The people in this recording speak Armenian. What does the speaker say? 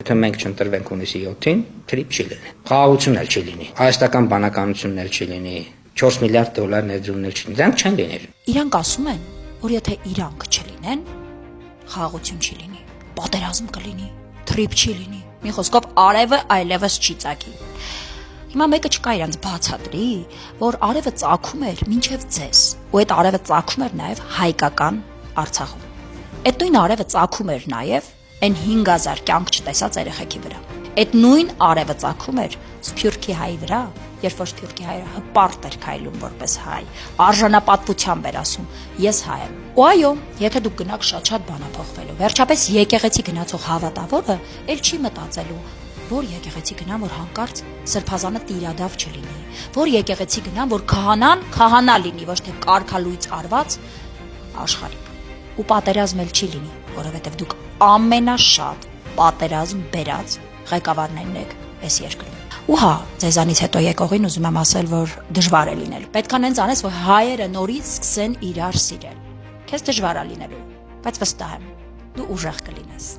Եթե մենք չընտրվենք հունիսի 7-ին, թրիփ չի լինի։ Խաղաղություն էլ չի լինի։ Հայաստական բանականությունն էլ չի լինի։ 4 միլիարդ դոլար ներդրումներ չի լինի։ Դրանք չեն լինի։ Իրանք ասում են, որ եթե իրանք չլինեն, խաղաղություն չի լինի, պատերազմ կլինի, թրիփ չի լինի։ Մի խոսքով արևը այլևս չի ծագի։ Հիմա մեկը չկա իրանց բացատրի, որ արևը ծագում էր մինչև ձեզ, ու այդ արևը ծագում էր նաև հայկական Արցախում։ Այդ նույն արևը ծագում էր նաև այն 5000 կյանք չտեսած երեխեքի վրա։ Այդ նույն արևը ծագում էր Սփյուռքի հայի վրա, երբ որ Սփյուռքի հայը հպարտ էր քայլում որպես հայ, արժանապատվությամբ էր ասում. ես հայ եմ։ Ու այո, եթե դուք գնաք շատ բան է փոխվելու։ Վերջապես եկեղեցի գնացող հավատավորը ել չի մտածելու, որ եկեղեցի գնան, որ հանկարծ սրբազանը տիրադավ չլինի, որ եկեղեցի գնան, որ քահանան քահանա լինի, ոչ թե կարգալույծ արված աշխարհիկ։ Ու պատերազմ էլ չի լինի, որովհետև դուք ամենաշատ պատերազմ բերած ղեկավարներն եք այս երկրում։ Ու հա, ձեզանից հետո եկողին ուզում եմ ասել, որ դժվար է լինել։ Պետք է նենց անես, որ հայերը նորից սկսեն իրար սիրել։ Քեզ դժվար է լինելու, բայց վստահ եմ, դու ուժեղ կլինես։